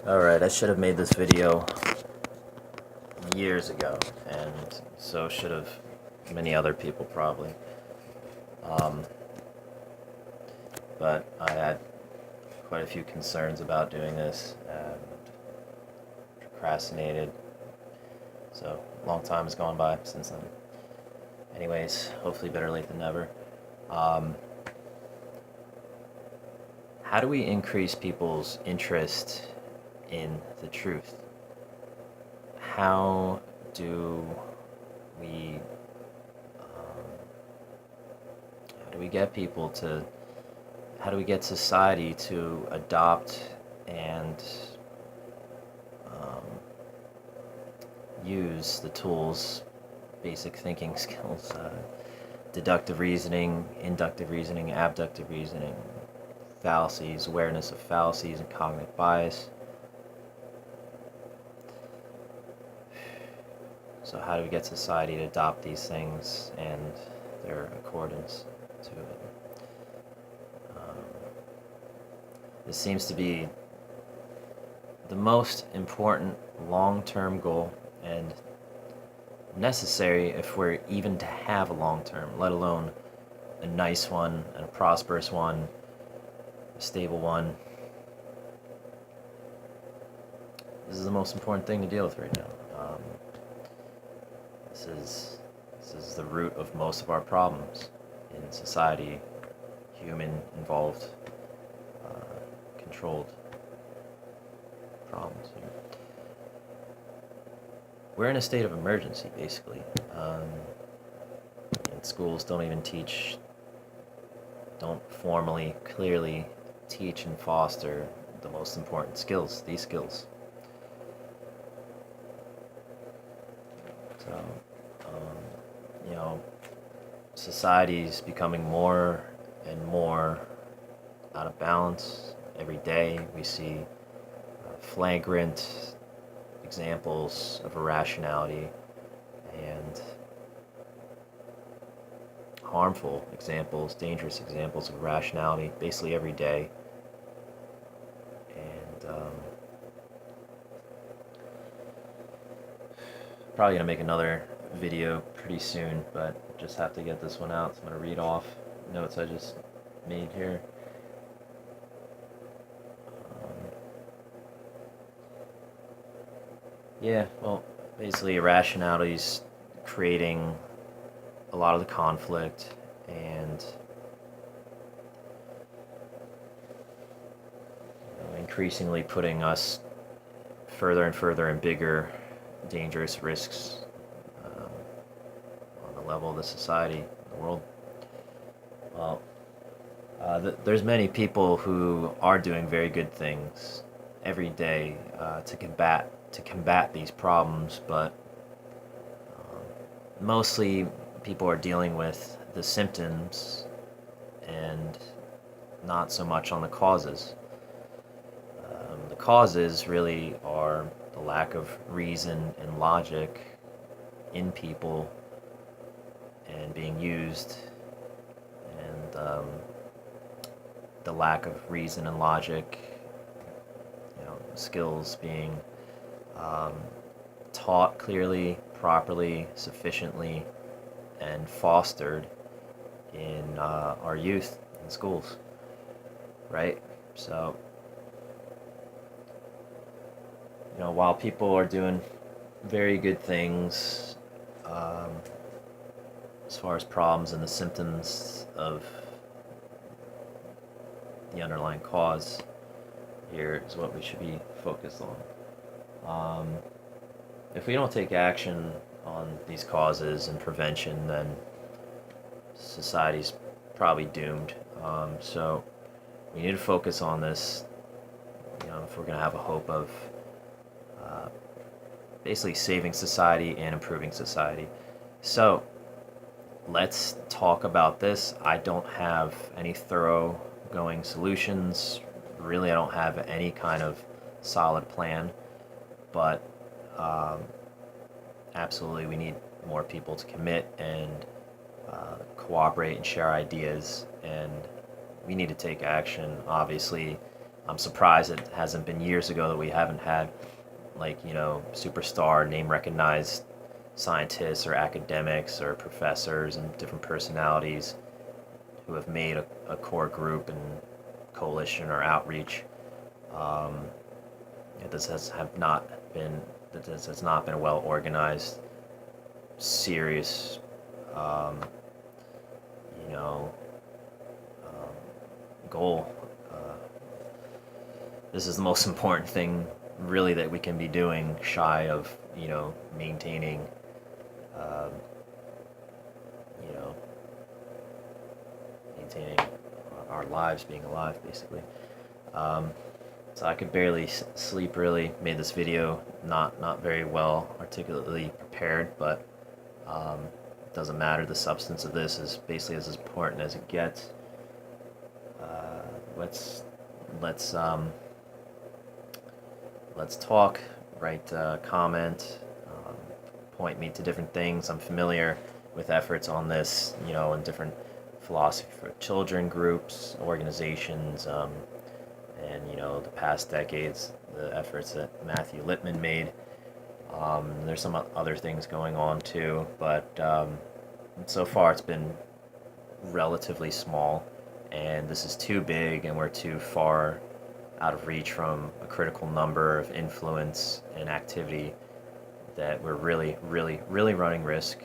Alright, I should have made this video years ago, and so should have many other people probably. But I had quite a few concerns about doing this and procrastinated. So, a long time has gone by since then. Anyways, hopefully better late than never. How do we increase people's interest in the truth? How do we get people to, how do we get society to adopt and use the tools, basic thinking skills, deductive reasoning, inductive reasoning, abductive reasoning, fallacies, awareness of fallacies and cognitive bias? So how do we get society to adopt these things and their accordance to it? This seems to be the most important long-term goal and necessary if we're even to have a long-term, let alone a nice one and a prosperous one, a stable one. This is the most important thing to deal with right now. This is the root of most of our problems in society, human involved, controlled problems here. We're in a state of emergency, basically. And schools don't formally, clearly teach and foster the most important skills, these skills. So, society's becoming more and more out of balance. Every day we see flagrant examples of irrationality and harmful examples, dangerous examples of irrationality, basically every day. And probably gonna make another video pretty soon, but just have to get this one out. So I'm gonna read off notes I just made here. Yeah, well, basically irrationality's creating a lot of the conflict and increasingly putting us further and further in bigger, dangerous risks on the level of the society, the world. Well, there's many people who are doing very good things every day to combat these problems, but mostly people are dealing with the symptoms and not so much on the causes. The causes really are the lack of reason and logic in people and being used, and the lack of reason and logic, skills being taught clearly, properly, sufficiently, and fostered in our youth in schools, right? So, while people are doing very good things as far as problems and the symptoms of the underlying cause, here is what we should be focused on. If we don't take action on these causes and prevention, then society's probably doomed. So we need to focus on this, if we're going to have a hope of basically saving society and improving society. So let's talk about this. I don't have any thoroughgoing solutions. Really, I don't have any kind of solid plan, but absolutely we need more people to commit and cooperate and share ideas, and we need to take action. Obviously, I'm surprised it hasn't been years ago that we haven't had, like, superstar, name recognized scientists or academics or professors and different personalities who have made a core group and coalition or outreach. Um, this have not been this has not been a well organized, serious, um, you know, goal. Uh, this is the most important thing, really, that we can be doing, shy of maintaining, um, you know, maintaining our lives, being alive, basically. Um, so I could barely sleep. Really made this video not very well articulately prepared, but it doesn't matter. The substance of this is basically as important as it gets. Let's let's um, let's talk. Write, comment, point me to different things. I'm familiar with efforts on this, in different philosophy for children groups, organizations, and the past decades, the efforts that Matthew Lippman made. There's some other things going on too, but so far it's been relatively small, and this is too big, and we're too far out of reach from a critical number of influence and activity that we're really, really, really running risk